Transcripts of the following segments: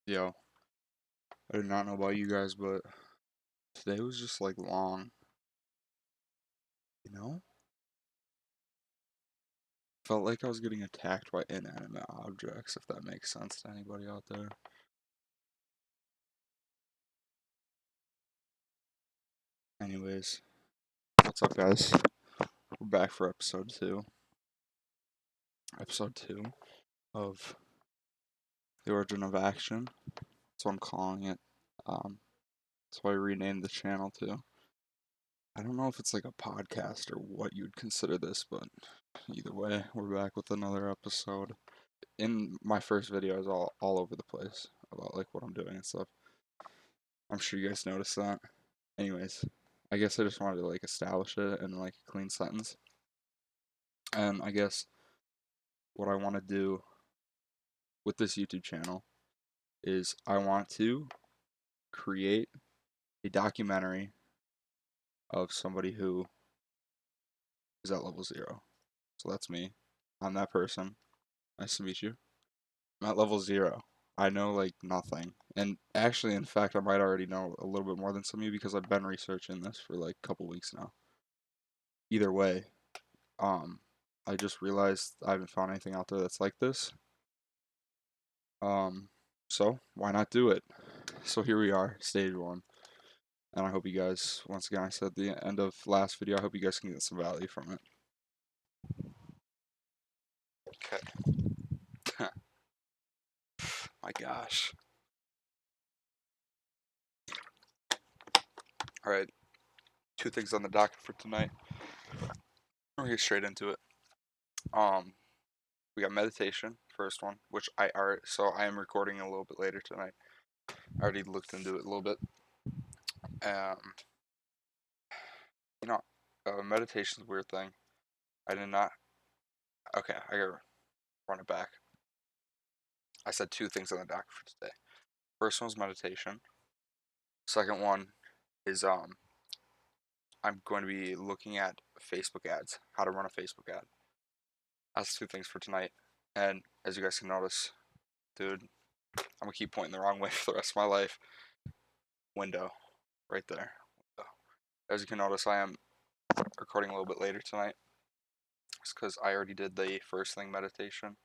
Yo, I did not know about you guys, but today was just like long, you know? Felt like I was getting attacked by inanimate objects, if that makes sense to anybody out there. Anyways, what's up, guys? We're back for episode 2. Episode 2 of The Origin of Action. That's what I'm calling it. That's why I renamed the channel too. I don't know if it's like a podcast or what you'd consider this, but either way, we're back with another episode. In my first video, I was all over the place about like what I'm doing and stuff. I'm sure you guys noticed that. Anyways, I guess I just wanted to like establish it in like a clean sentence. And I guess what I want to do with this YouTube channel is I want to create a documentary of somebody who is at level 0. So that's me. I'm that person. Nice to meet you. I'm at level 0. I know like nothing. And actually, in fact, I might already know a little bit more than some of you because I've been researching this for like a couple weeks now. Either way, um, I just realized I haven't found anything out there that's like this. So why not do it? So here we are, stage 1. And I hope you guys, once again, I said at the end of last video, I hope you guys can get some value from it. Okay. My gosh. Alright, 2 things on the docket for tonight. We'll get straight into it. We got meditation, first one, which I am recording a little bit later tonight. I already looked into it a little bit. You know, meditation's a weird thing. I did not. Okay, I gotta run it back. I said 2 things on the docket for today. First one's meditation. Second one is I'm going to be looking at Facebook ads, how to run a Facebook ad. That's 2 things for tonight. And as you guys can notice, dude, I'm gonna keep pointing the wrong way for the rest of my life. Window, right there. Window. As you can notice, I am recording a little bit later tonight. It's because I already did the first thing, meditation.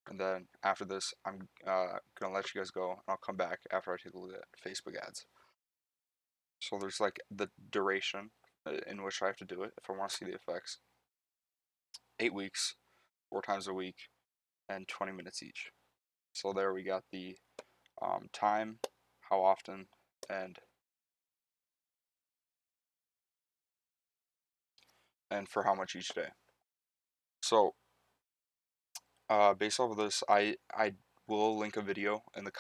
And then after this, I'm gonna let you guys go, and I'll come back after I take a look at Facebook ads. So there's like the duration in which I have to do it if I want to see the effects. 8 weeks, 4 times a week, and 20 minutes each. So there we got the time, how often, and for how much each day. So based off of this, I will link a video in the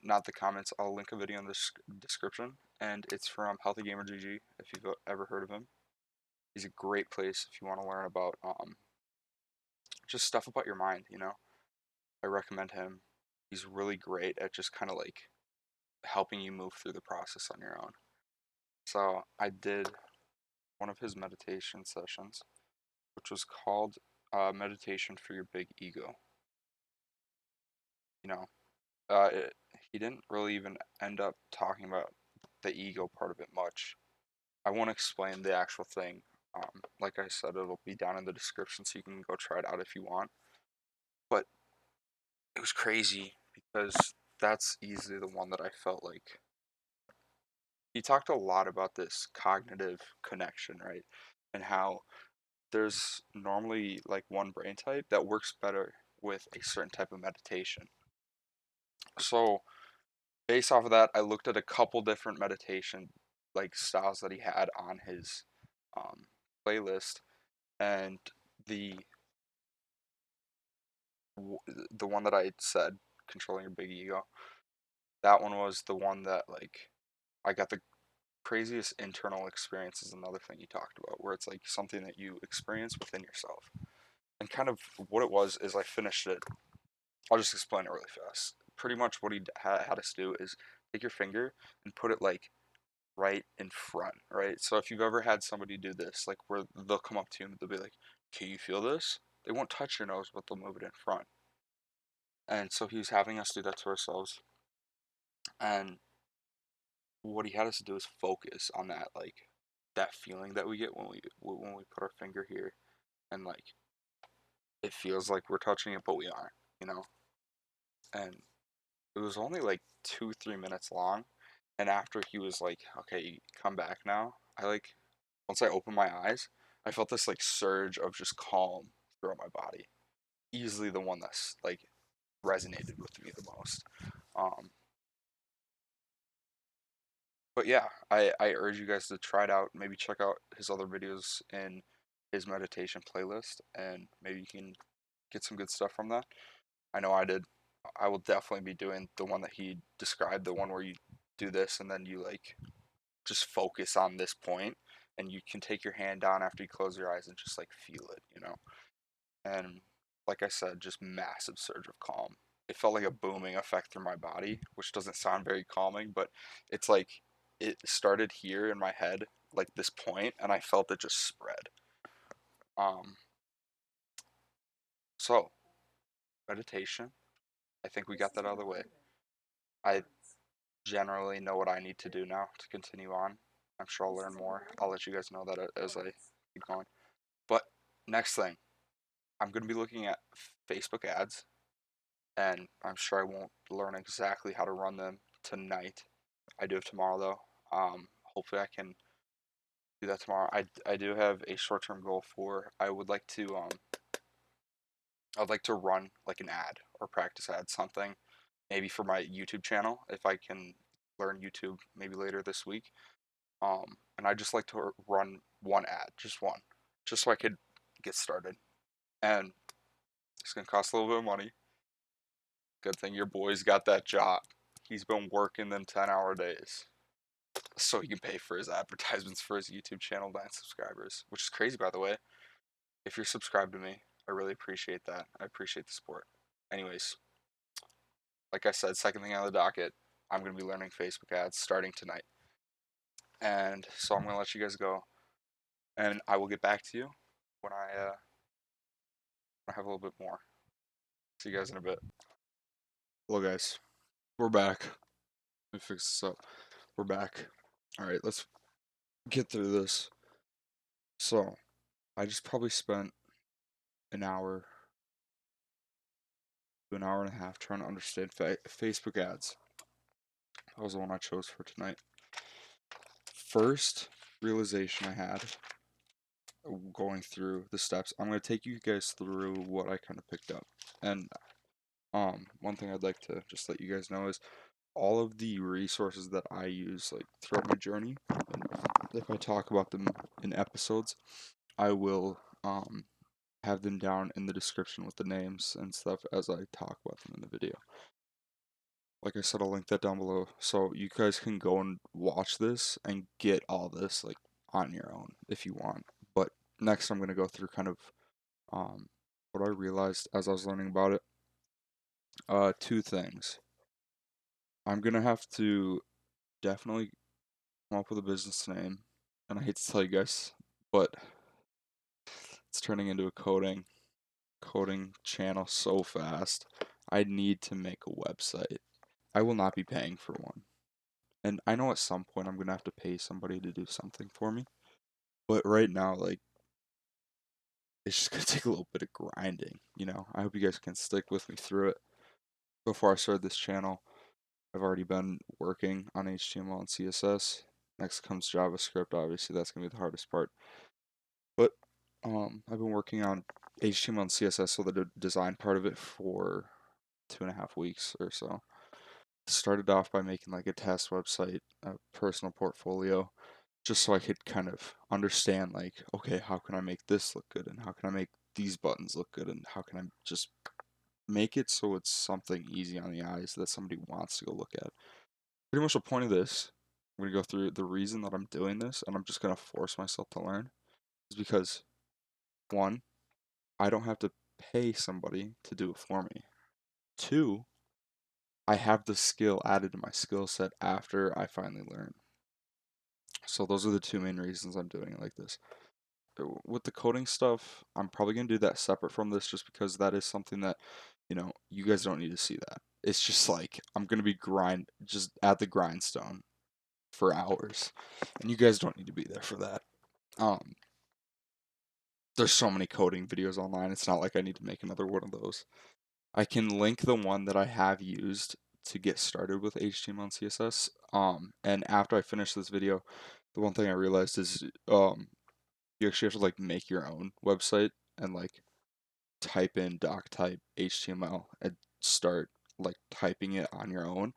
not the comments. I'll link a video in the description, and it's from Healthy Gamer GG. If you've ever heard of him, he's a great place if you want to learn about just stuff about your mind. You know, I recommend him. He's really great at just kind of like helping you move through the process on your own. So I did one of his meditation sessions, which was called Meditation for Your Big Ego. You know, he didn't really even end up talking about the ego part of it much. I won't explain the actual thing. Like I said, it'll be down in the description so you can go try it out if you want. But it was crazy because that's easily the one that I felt like. He talked a lot about this cognitive connection, right? And how there's normally like one brain type that works better with a certain type of meditation. So based off of that, I looked at a couple different meditation like styles that he had on his playlist, and the the one that I said, controlling your big ego, that one was the one that like I got the craziest internal experience is another thing he talked about, where it's like something that you experience within yourself. And kind of what it was is I finished it. I'll just explain it really fast. Pretty much what he had us do is take your finger and put it like right in front, right? So if you've ever had somebody do this, like where they'll come up to you and they'll be like, "Can you feel this?" they won't touch your nose, but they'll move it in front. And so he was having us do that to ourselves. And what he had us do is focus on that, like, that feeling that we get when we put our finger here, and like it feels like we're touching it, but we aren't, you know. And it was only like 2-3 minutes long, and after he was like, "Okay, come back now," I like once I opened my eyes, I felt this like surge of just calm throughout my body. Easily the one that's like resonated with me the most. Um, but yeah, I urge you guys to try it out. Maybe check out his other videos in his meditation playlist, and maybe you can get some good stuff from that. I know I did. I will definitely be doing the one that he described, the one where you do this and then you like just focus on this point, and you can take your hand down after you close your eyes and just like feel it, you know. And like I said, just massive surge of calm. It felt like a booming effect through my body, which doesn't sound very calming, but it's like it started here in my head, like this point, and I felt it just spread. Um, so meditation, I think we got that out of the way. I generally know what I need to do now to continue on. I'm sure I'll learn more. I'll let you guys know that as I keep going. But next thing, I'm going to be looking at Facebook ads, and I'm sure I won't learn exactly how to run them tonight. I do have tomorrow though. Hopefully I can do that tomorrow. I do have a short-term goal for I'd like to run like an ad or practice ad something, maybe for my YouTube channel if I can learn YouTube maybe later this week. And I just like to run one ad, just one, just so I could get started. And it's gonna cost a little bit of money. Good thing your boy's got that job. He's been working them 10-hour days so he can pay for his advertisements for his YouTube channel to 9 subscribers, which is crazy, by the way. If you're subscribed to me, I really appreciate that. I appreciate the support. Anyways, like I said, second thing on the docket, I'm going to be learning Facebook ads starting tonight. And so I'm going to let you guys go. And I will get back to you when I have a little bit more. See you guys in a bit. Hello, guys. We're back. Let me fix this up. We're back. All right, let's get through this. So, I just probably spent an hour to an hour and a half trying to understand Facebook ads. That was the one I chose for tonight. First realization I had going through the steps, I'm going to take you guys through what I kind of picked up. And one thing I'd like to just let you guys know is all of the resources that I use like throughout my journey, and if I talk about them in episodes, I will have them down in the description with the names and stuff as I talk about them in the video. Like I said, I'll link that down below so you guys can go and watch this and get all this like on your own if you want. But next I'm going to go through kind of what I realized as I was learning about it. Two things. I'm going to have to definitely come up with a business name, and I hate to tell you guys, but it's turning into a coding channel so fast. I need to make a website. I will not be paying for one. And I know at some point I'm going to have to pay somebody to do something for me. But right now, like, it's just going to take a little bit of grinding, you know? I hope you guys can stick with me through it. Before I started this channel, I've already been working on HTML and CSS. Next comes JavaScript. Obviously, that's going to be the hardest part. But I've been working on HTML and CSS, so the design part of it, for 2.5 weeks or so. Started off by making like a test website, a personal portfolio, just so I could kind of understand like, okay, how can I make this look good, and how can I make these buttons look good, and how can I just make it so it's something easy on the eyes that somebody wants to go look at. Pretty much the point of this, I'm going to go through the reason that I'm doing this, and I'm just going to force myself to learn, is because, one, I don't have to pay somebody to do it for me. Two, I have the skill added to my skill set after I finally learn. So those are the two main reasons I'm doing it like this. with the coding stuff, I'm probably gonna do that separate from this just because that is something that, you guys don't need to see that. It's just like I'm gonna be just at the grindstone for hours, and you guys don't need to be there for that. Um, there's so many coding videos online. It's not like I need to make another one of those. I can link the one that I have used to get started with HTML and CSS. And after I finish this video, the one thing I realized is you actually have to like make your own website and like type in doc type HTML and start like typing it on your own.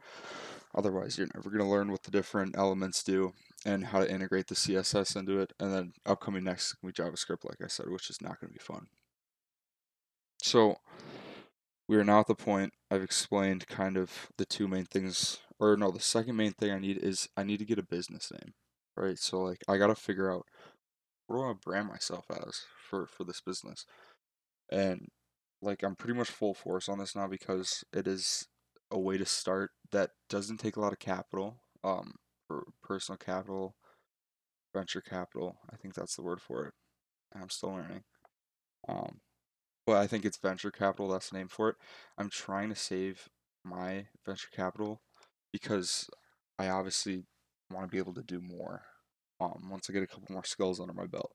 Otherwise, you're never going to learn what the different elements do and how to integrate the CSS into it. And then upcoming next is going to be JavaScript, like I said, which is not going to be fun. So we are now at the point I've explained kind of the two main things, or no, the second main thing I need is I need to get a business name, right? So like I got to figure out what do I want to brand myself as for this business. And like I'm pretty much full force on this now because it is a way to start that doesn't take a lot of capital, for personal capital, venture capital. I think that's the word for it. And I'm still learning. Um, but I think it's venture capital, that's the name for it. I'm trying to save my venture capital because I obviously want to be able to do more once I get a couple more skills under my belt.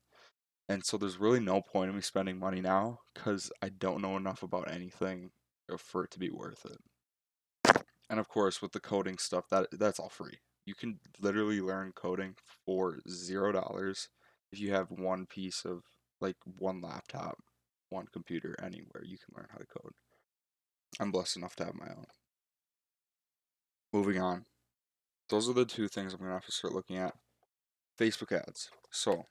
And so there's really no point in me spending money now because I don't know enough about anything for it to be worth it. And of course, with the coding stuff, that's all free. You can literally learn coding for $0 if you have one piece of like one laptop, one computer, anywhere you can learn how to code. I'm blessed enough to have my own. Moving on. Those are the two things I'm gonna have to start looking at. Facebook ads. So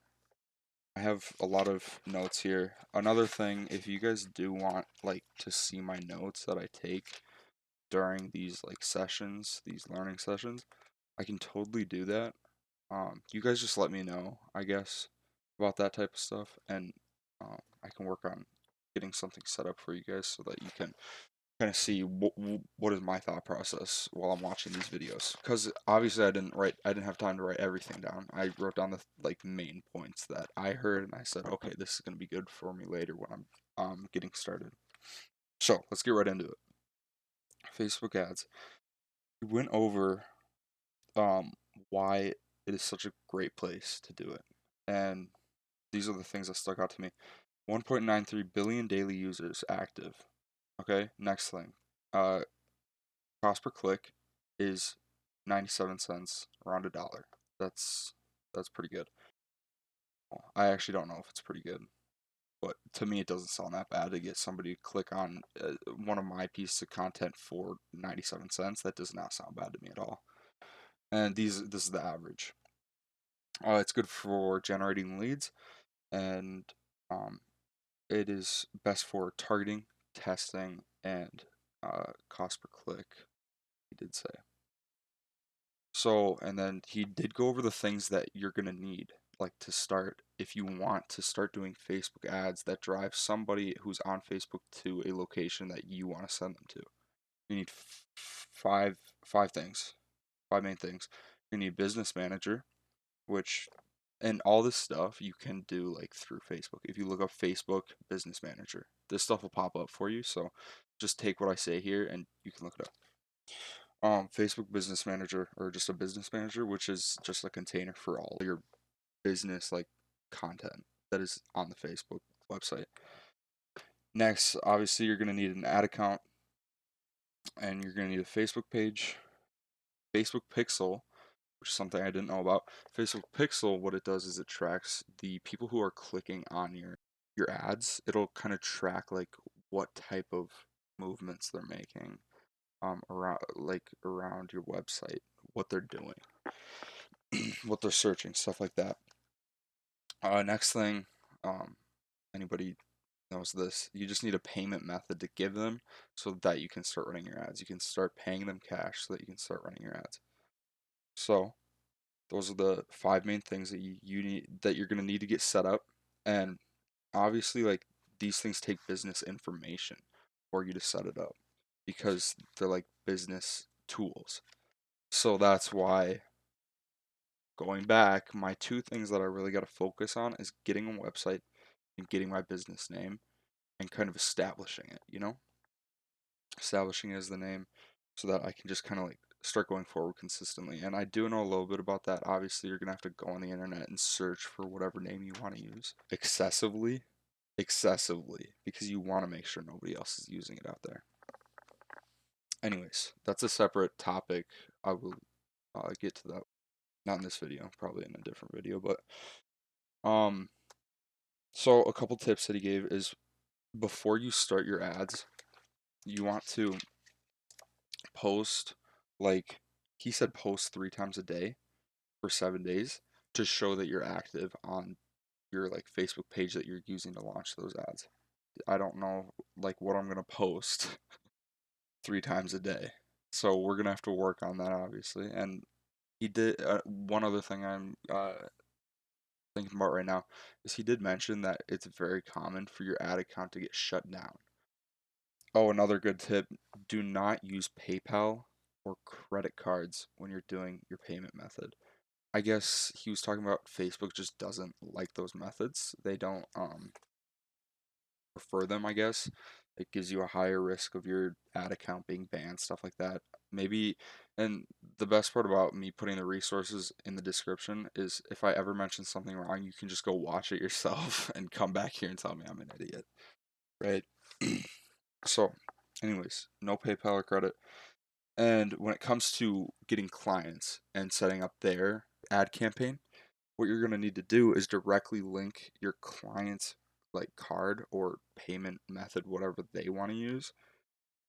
I have a lot of notes here. Another thing, if you guys do want like to see my notes that I take during these like sessions, these learning sessions, I can totally do that. You guys just let me know, I guess, about that type of stuff, and I can work on getting something set up for you guys so that you can kind of see what is my thought process while I'm watching these videos. Because obviously I didn't have time to write everything down. I wrote down the like main points that I heard, and I said, okay, this is gonna be good for me later when I'm getting started. So let's get right into it. Facebook ads. We went over um, why it is such a great place to do it. And these are the things that stuck out to me. 1.93 billion daily users active. Okay, next thing. Uh, cost per click is 97 cents, around $1. That's that's pretty good. I actually don't know if it's pretty good, but to me it doesn't sound that bad to get somebody to click on one of my pieces of content for 97 cents. That does not sound bad to me at all. And this is the average. It's good for generating leads, and um, it is best for targeting, testing, and cost per click. He did say. So, and then he did go over the things that you're gonna need, like to start if you want to start doing Facebook ads that drive somebody who's on Facebook to a location that you want to send them to. You need five things, five main things. You need a business manager, which and all this stuff you can do like through Facebook. If you look up Facebook Business Manager, this stuff will pop up for you. So just take what I say here and you can look it up. Facebook Business Manager, or just a business manager, which is just a container for all your business like content that is on the Facebook website. Next, obviously you're gonna need an ad account and you're gonna need a Facebook page, Facebook Pixel, which is something I didn't know about. Facebook Pixel, what it does is it tracks the people who are clicking on your ads. It'll kind of track like what type of movements they're making around your website, what they're doing, what they're searching, stuff like that. Next thing, um, anybody knows this, you just need a payment method to give them so that you can start running your ads. You can start paying them cash so that you can start running your ads. So those are the five main things that you need that you're gonna need to get set up. And obviously like these things take business information for you to set it up because they're like business tools. So that's why going back, my two things that I really got to focus on is getting a website and getting my business name and kind of establishing it, you know? Establishing it as the name so that I can just kind of like start going forward consistently. And I do know a little bit about that. Obviously, you're going to have to go on the internet and search for whatever name you want to use excessively, because you want to make sure nobody else is using it out there. Anyways, that's a separate topic. I will get to that, not in this video, probably in a different video, but so a couple tips that he gave is before you start your ads, you want to post, like he said, post 3 times a day for 7 days to show that you're active on your like Facebook page that you're using to launch those ads. I don't know like what I'm gonna post 3 times a day, so we're gonna have to work on that obviously. And he did one other thing I'm thinking about right now is he did mention that it's very common for your ad account to get shut down. Oh, another good tip, do not use PayPal or credit cards when you're doing your payment method. I guess he was talking about Facebook just doesn't like those methods. They don't prefer them, I guess. It gives you a higher risk of your ad account being banned, stuff like that. Maybe, and the best part about me putting the resources in the description is if I ever mention something wrong, you can just go watch it yourself and come back here and tell me I'm an idiot, right? So, anyways, no PayPal or credit. And when it comes to getting clients and setting up their ad campaign, what you're going to need to do is directly link your client's like card or payment method, whatever they want to use,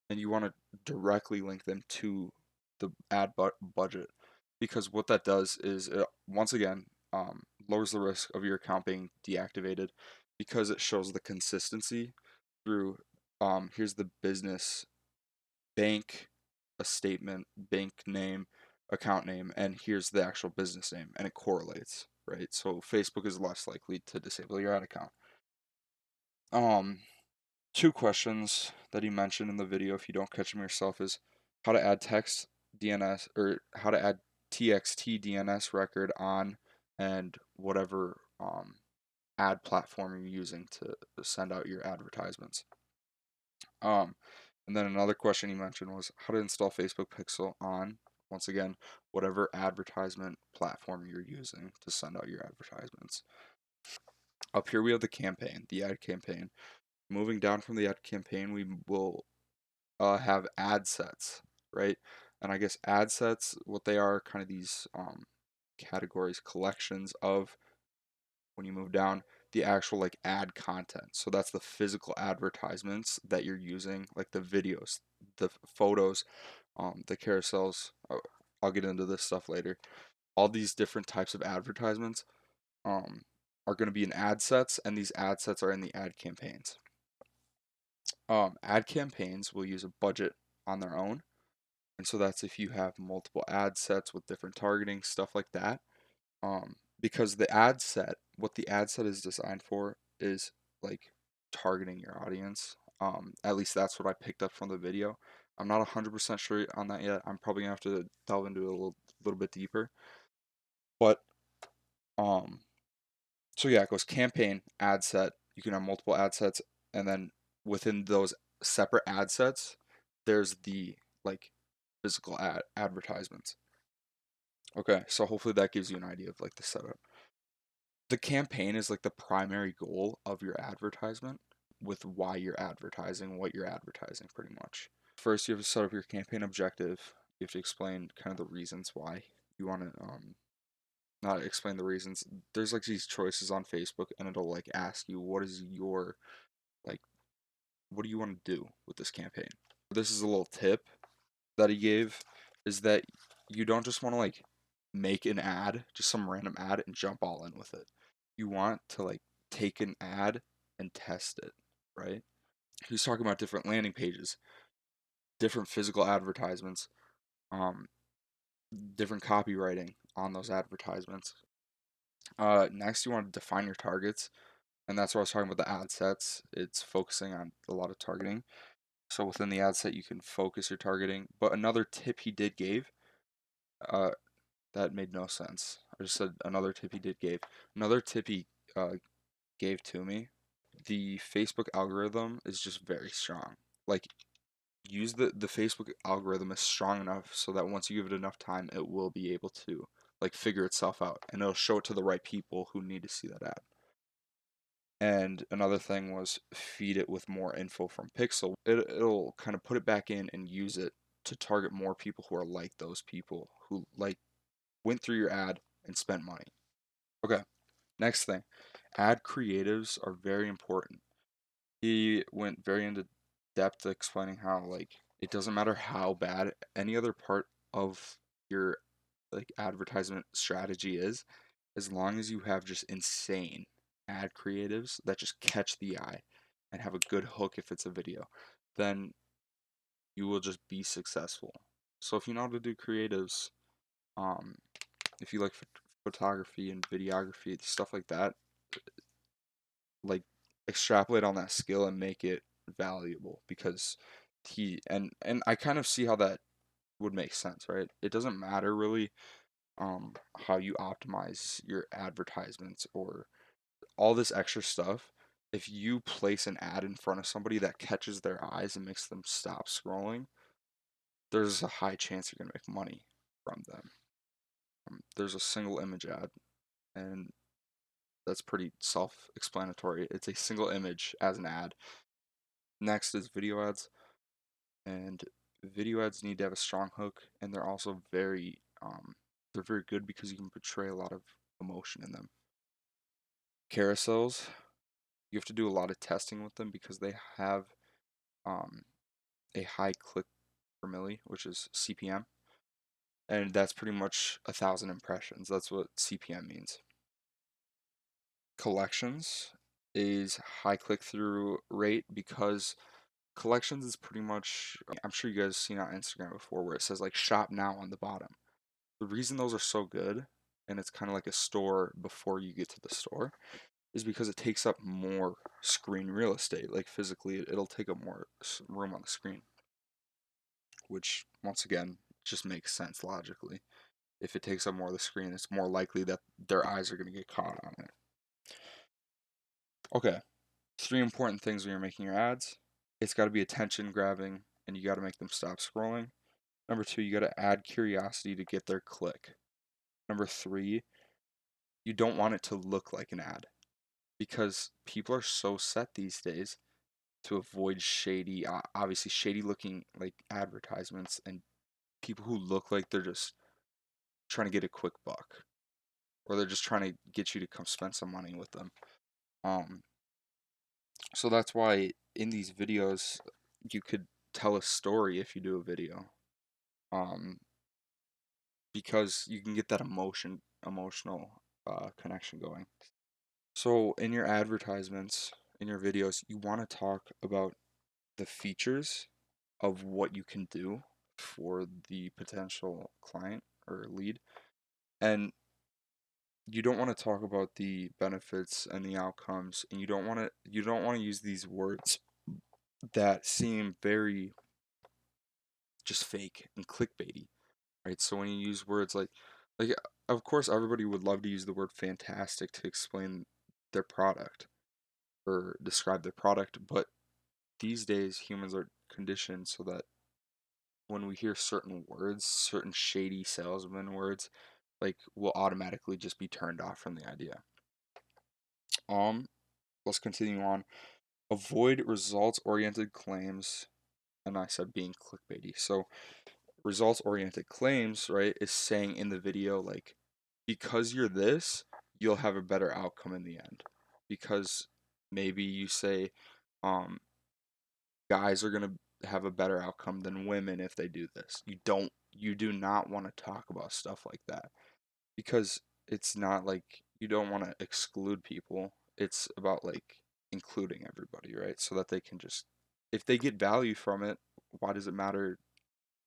and you want to directly link them to the ad budget, because what that does is it, once again, lowers the risk of your account being deactivated because it shows the consistency through here's the business bank, a statement, bank name, account name, and here's the actual business name, and it correlates, right? So Facebook is less likely to disable your ad account. Two questions that he mentioned in the video, if you don't catch them yourself, is how to add text DNS or how to add TXT DNS record on and whatever ad platform you're using to send out your advertisements. And then another question he mentioned was how to install Facebook Pixel on, once again, whatever advertisement platform you're using to send out your advertisements. Up here we have the campaign, the ad campaign. Moving down from the ad campaign, we will have ad sets, right? And I guess ad sets, what they are, kind of these categories, collections of, when you move down, the actual like ad content. So that's the physical advertisements that you're using, like the videos, the photos, the carousels. I'll get into this stuff later. All these different types of advertisements are going to be in ad sets, and these ad sets are in the ad campaigns. Ad campaigns will use a budget on their own, and so that's if you have multiple ad sets with different targeting, stuff like that. Because the ad set, what the ad set is designed for is like targeting your audience. At least that's what I picked up from the video. I'm not 100% sure on that yet. I'm probably gonna have to delve into it a little bit deeper. But so yeah, it goes campaign, ad set. You can have multiple ad sets, and then within those separate ad sets, there's the like physical advertisements. Okay, so hopefully that gives you an idea of like the setup. The campaign is like the primary goal of your advertisement with why you're advertising, what you're advertising pretty much. First, you have to set up your campaign objective. You have to explain kind of the reasons why you want to not explain the reasons. There's like these choices on Facebook and it'll like ask you what is your like what do you want to do with this campaign? This is a little tip that he gave is that you don't just want to like make an ad, just some random ad and jump all in with it. You want to like take an ad and test it, right? He's talking about different landing pages, different physical advertisements, um, different copywriting on those advertisements. Next, you want to define your targets, and that's what I was talking about the ad sets. It's focusing on a lot of targeting. So within the ad set, you can focus your targeting. But another tip he did give, that made no sense. I just said another tip he did gave. Another tip he gave to me. The Facebook algorithm is just very strong. Like, use the Facebook algorithm is strong enough so that once you give it enough time, it will be able to like figure itself out, and it'll show it to the right people who need to see that ad. And another thing was feed it with more info from Pixel. It'll kind of put it back in and use it to target more people who are like those people who like went through your ad and spent money. Okay, next thing, ad creatives are very important. He went very into depth explaining how like it doesn't matter how bad any other part of your like advertisement strategy is, as long as you have just insane ad creatives that just catch the eye and have a good hook if it's a video, then you will just be successful. So if you know how to do creatives, um, if you like photography and videography, stuff like that, like extrapolate on that skill and make it valuable because and I kind of see how that would make sense, right? It doesn't matter really how you optimize your advertisements or all this extra stuff. If you place an ad in front of somebody that catches their eyes and makes them stop scrolling, there's a high chance you're going to make money from them. There's a single image ad, and that's pretty self-explanatory. It's a single image as an ad. Next is video ads, and video ads need to have a strong hook, and they're very good because you can portray a lot of emotion in them. Carousels, you have to do a lot of testing with them because they have um, a high click per milli, which is CPM, and that's pretty much 1,000 impressions. That's what CPM means. Collections is high click through rate because collections is pretty much, I'm sure you guys have seen on Instagram before where it says like shop now on the bottom. The reason those are so good, and it's kind of like a store before you get to the store, is because it takes up more screen real estate. Like physically, it'll take up more room on the screen, which once again just makes sense logically. If it takes up more of the screen, it's more likely that their eyes are going to get caught on it. Okay, 3 important things when you're making your ads. It's got to be attention grabbing, and you got to make them stop scrolling. Number 2, you got to add curiosity to get their click. Number 3, you don't want it to look like an ad because people are so set these days to avoid shady, obviously shady looking like advertisements and people who look like they're just trying to get a quick buck or they're just trying to get you to come spend some money with them. Um, so that's why in these videos you could tell a story if you do a video, um, because you can get that emotional connection going. So in your advertisements, in your videos, you want to talk about the features of what you can do for the potential client or lead. And you don't want to talk about the benefits and the outcomes, and you don't want to use these words that seem very just fake and clickbaity, right? So when you use words like of course everybody would love to use the word fantastic to explain their product or describe their product, but these days humans are conditioned so that when we hear certain words, certain shady salesman words, like we'll automatically just be turned off from the idea. Um, let's continue on. Avoid results-oriented claims, and I said being clickbaity. So results-oriented claims, right, is saying in the video like, because you're this, you'll have a better outcome in the end. Because maybe you say, um, guys are gonna have a better outcome than women if they do this. You do not want to talk about stuff like that because it's not like you don't want to exclude people. It's about like including everybody, right? So that they can just, if they get value from it, why does it matter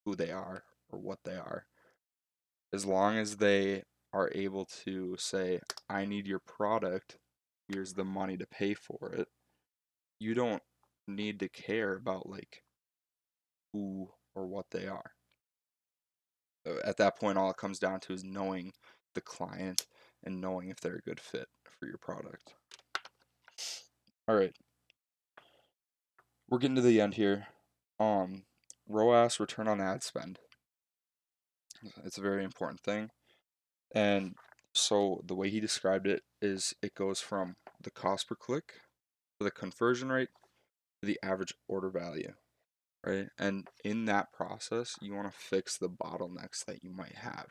who they are or what they are? As long as they are able to say, I need your product, here's the money to pay for it, you don't need to care about like who or what they are. At that point, all it comes down to is knowing the client and knowing if they're a good fit for your product. All right, we're getting to the end here. ROAS, return on ad spend. It's a very important thing. And so the way he described it is it goes from the cost per click to the conversion rate to the average order value, right? And in that process, you want to fix the bottlenecks that you might have.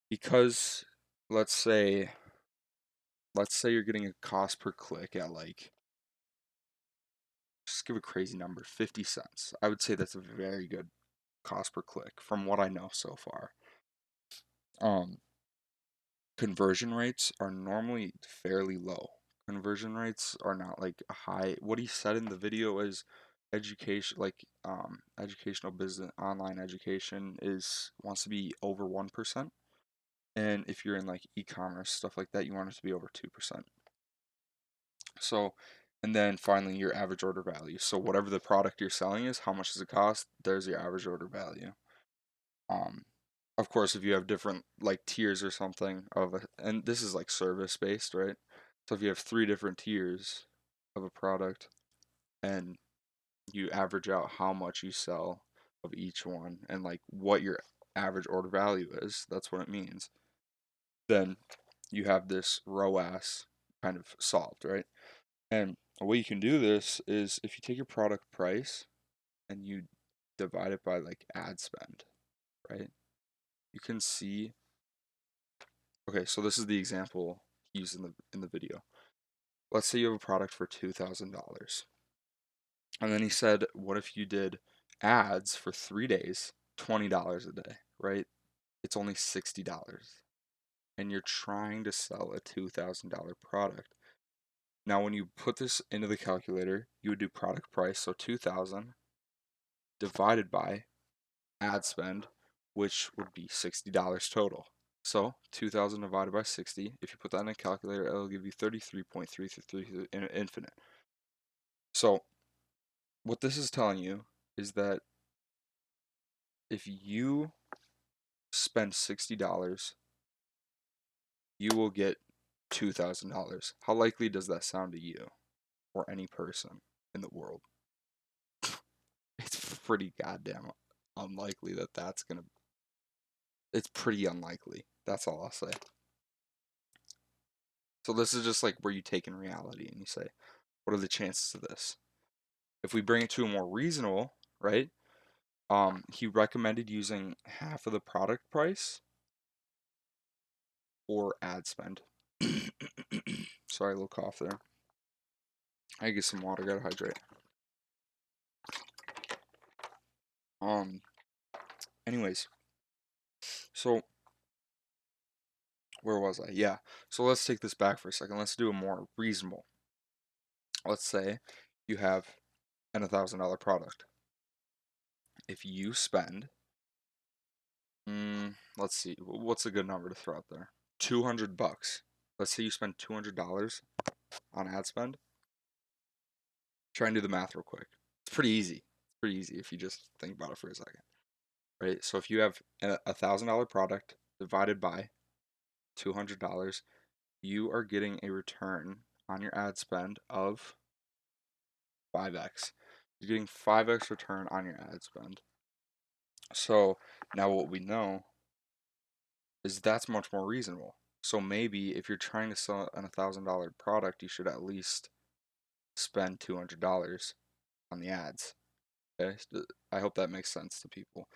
Because let's say you're getting a cost per click at like, just give a crazy number, 50 cents. I would say that's a very good cost per click from what I know so far. Conversion rates are normally fairly low. Conversion rates are not like high. What he said in the video is education, like educational business, online education wants to be over 1%. And if you're in like e-commerce, stuff like that, you want it to be over 2%. So, and then finally your average order value. So whatever the product you're selling is, how much does it cost? There's your average order value. Of course, if you have different like tiers or something and this is like service based, right? So if you have 3 different tiers of a product and you average out how much you sell of each one and like what your average order value is, that's what it means. Then you have this ROAS kind of solved, right? And a way you can do this is if you take your product price and you divide it by like ad spend, right? You can see, okay, so this is the example used in the video. Let's say you have a product for $2,000. And then he said, what if you did ads for 3 days, $20 a day, right? It's only $60. And you're trying to sell a $2,000 product. Now, when you put this into the calculator, you would do product price, so 2,000 divided by ad spend, which would be $60 total. So 2,000 divided by 60, if you put that in a calculator, it'll give you 33.333 infinite. So what this is telling you is that if you spend $60, you will get $2,000. How likely does that sound to you or any person in the world? It's pretty goddamn unlikely that that's gonna. It's pretty unlikely. That's all I'll say. So this is just like where you take in reality and you say, what are the chances of this? If we bring it to a more reasonable, right? He recommended using half of the product price or ad spend. Sorry, a little cough there. I get some water, gotta hydrate. Anyways, so where was I? Yeah. So let's take this back for a second. Let's do a more reasonable. Let's say you have an $1,000 product. If you spend, let's see, what's a good number to throw out there? $200. Let's say you spend $200 on ad spend. Try and do the math real quick. It's pretty easy. It's pretty easy if you just think about it for a second, right? So if you have a $1,000 product divided by $200, you are getting a return on your ad spend of 5x. You're getting 5x return on your ad spend. So now what we know is that's much more reasonable. So maybe if you're trying to sell an $1,000 product, you should at least spend $200 on the ads. Okay, I hope that makes sense to people.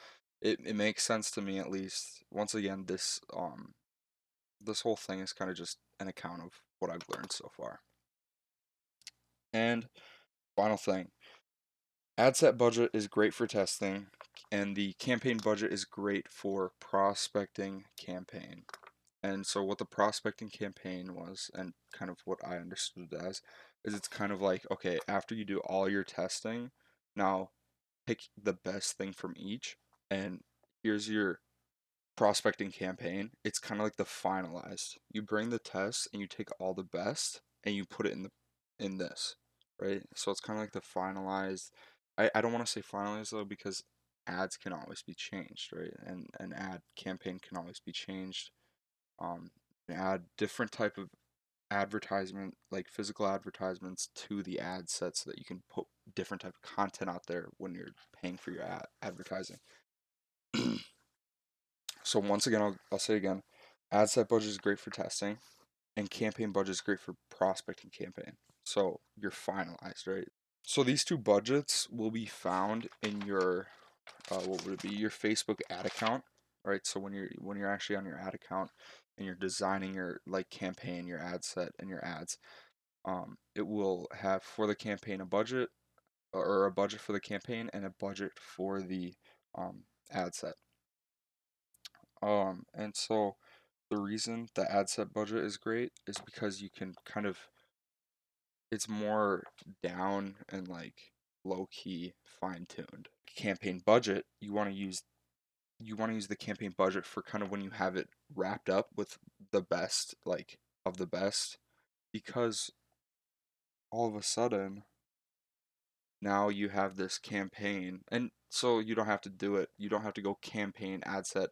It makes sense to me at least. Once again, this whole thing is kind of just an account of what I've learned so far. And final thing, ad set budget is great for testing, and the campaign budget is great for prospecting campaign. And so what the prospecting campaign was, and kind of what I understood it as, is it's kind of like, okay, after you do all your testing, now pick the best thing from each, and here's your prospecting campaign. It's kind of like the finalized. You bring the test and you take all the best and you put it in this, right? So it's kind of like the finalized. I don't want to say finalized though because ads can always be changed, right? And an ad campaign can always be changed. You can add different type of advertisement, like physical advertisements, to the ad set so that you can put different type of content out there when you're paying for your advertising. So once again, I'll say again, ad set budget is great for testing, and campaign budget is great for prospecting campaign. So you're finalized, right? So these two budgets will be found in your what would it be? Your Facebook ad account, right? So when you're actually on your ad account and you're designing your like campaign, your ad set, and your ads, it will have for the campaign a budget or a budget for the campaign and a budget for the ad set. And so the reason the ad set budget is great is because you can kind of it's more down and like low key fine tuned. Campaign budget, you want to use the campaign budget for kind of when you have it wrapped up with the best like of the best, because all of a sudden now you have this campaign, and so you don't have to do it, you don't have to go campaign ad set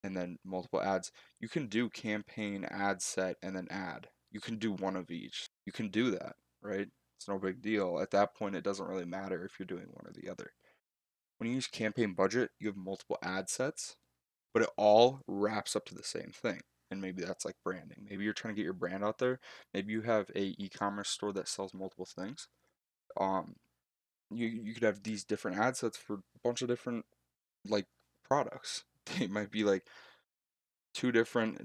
and then multiple ads. You can do campaign ad set and then ad, you can do one of each, you can do that, right? It's no big deal at that point. It doesn't really matter if you're doing one or the other. When you use campaign budget, you have multiple ad sets, but it all wraps up to the same thing. And maybe that's like branding. Maybe you're trying to get your brand out there. Maybe you have a e-commerce store that sells multiple things. Um, you could have these different ad sets for a bunch of different like products. They might be like two different,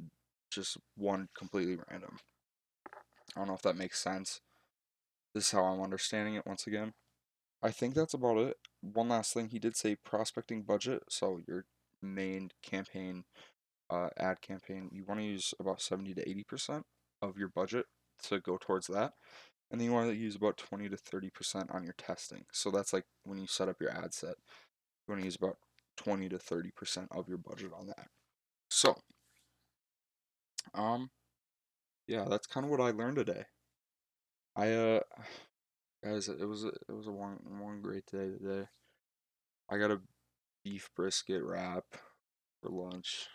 just one completely random. I don't know if that makes sense. This is how I'm understanding it once again. I think that's about it. One last thing, he did say prospecting budget. So your main campaign ad campaign, you want to use about 70 to 80% of your budget to go towards that. And then you want to use about 20 to 30% on your testing. So that's like when you set up your ad set, you want to use about 20 to 30% of your budget on that. So, um, yeah, that's kind of what I learned today. I guys, it was a one great day today. I got a beef brisket wrap for lunch.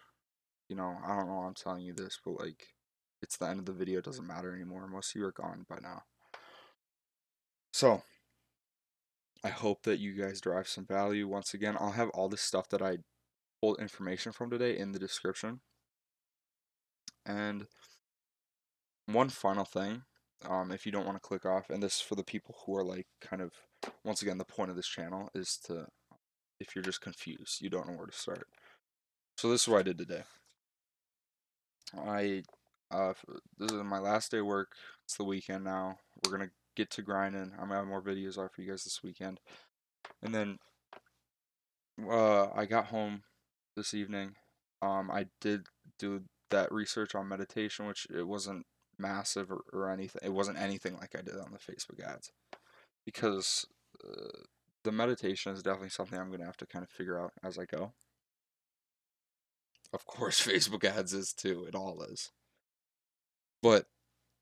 I don't know why I'm telling you this, but like, it's the end of the video, it doesn't matter anymore. Most of you are gone by now. So, I hope that you guys derive some value. Once again, I'll have all the stuff that I pulled information from today in the description. And one final thing, if you don't want to click off, and this is for the people who are like kind of, once again, the point of this channel is to, if you're just confused, you don't know where to start. So this is what I did today. I this is my last day of work. It's the weekend now. We're gonna get to grinding. I'm gonna have more videos out for you guys this weekend. And then I got home this evening. I did do that research on meditation, which it wasn't massive or anything. It wasn't anything like I did on the Facebook ads, because the meditation is definitely something I'm gonna have to kind of figure out as I go. Of course, Facebook ads is too. It all is. But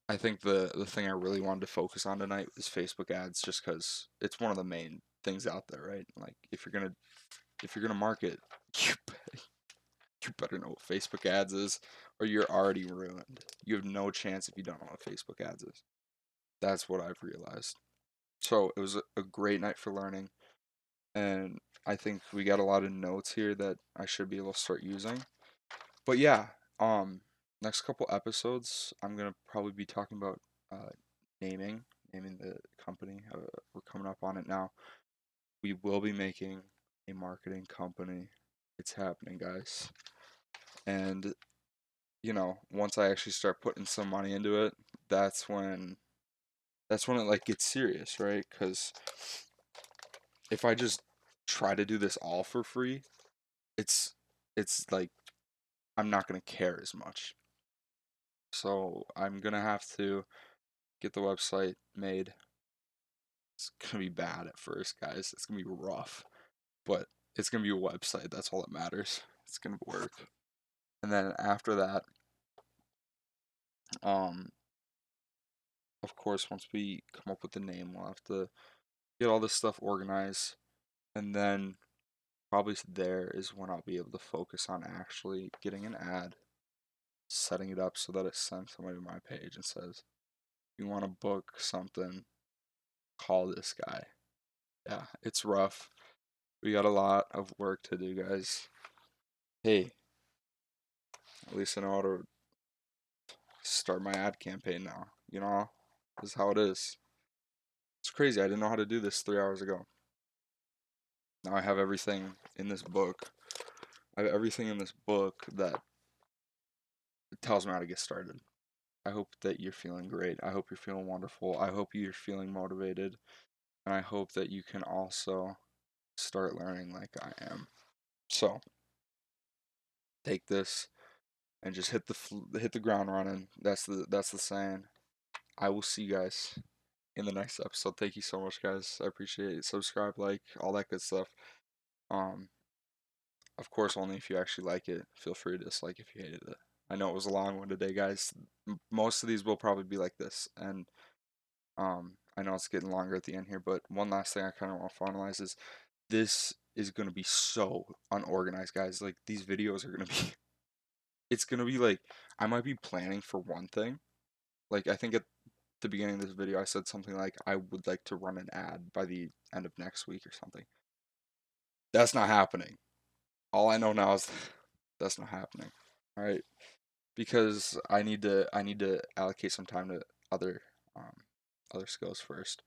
I think the thing I really wanted to focus on tonight is Facebook ads, just because it's one of the main things out there, right? Like if you're gonna market, you you better know what Facebook ads is, or you're already ruined. You have no chance if you don't know what Facebook ads is. That's what I've realized. So it was a great night for learning, and I think we got a lot of notes here that I should be able to start using. But yeah, um, next couple episodes, I'm gonna probably be talking about uh, naming the company. We're coming up on it now. We will be making a marketing company. It's happening, guys. And once I actually start putting some money into it, that's when it like gets serious, right? Because if I just try to do this all for free, it's like I'm not gonna care as much. So I'm gonna have to get the website made. It's gonna be bad at first, guys. It's gonna be rough, but it's gonna be a website. That's all that matters. It's gonna work. And then after that, um, of course, once we come up with the name, we'll have to get all this stuff organized, and then probably there is when I'll be able to focus on actually getting an ad, setting it up so that it sends somebody to my page and says, you want to book something, call this guy. Yeah, it's rough. We got a lot of work to do, guys. Hey, at least I know how to start my ad campaign now. You know, this is how it is. It's crazy. I didn't know how to do this 3 hours ago. Now I have everything in this book. I have everything in this book that tells me how to get started. I hope that you're feeling great. I hope you're feeling wonderful. I hope you're feeling motivated. And I hope that you can also start learning like I am. So, take this and just hit the ground running. That's the saying. I will see you guys in the next episode. Thank you so much, guys. I appreciate it. Subscribe, like, all that good stuff. Um, of course, only if you actually like it. Feel free to dislike if you hated it. I know it was a long one today, guys. Most of these will probably be like this, and I know it's getting longer at the end here. But one last thing I kind of want to finalize is this is gonna be so unorganized, guys. Like these videos are gonna be. It's gonna be like I might be planning for one thing. Like I think at the beginning of this video I said something like I would like to run an ad by the end of next week or something. That's not happening. All I know now is that's not happening. All right, because I need to allocate some time to other other skills first.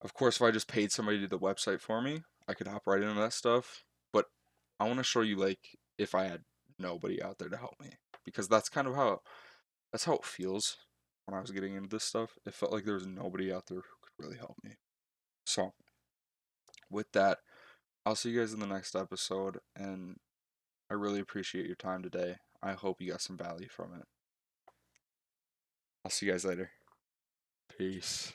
Of course, if I just paid somebody to do the website for me, I could hop right into that stuff. But I want to show you like if I had nobody out there to help me, because that's how it feels when I was getting into this stuff. It felt like there was nobody out there who could really help me. So with that, I'll see you guys in the next episode, and I really appreciate your time today. I hope you got some value from it. I'll see you guys later. Peace.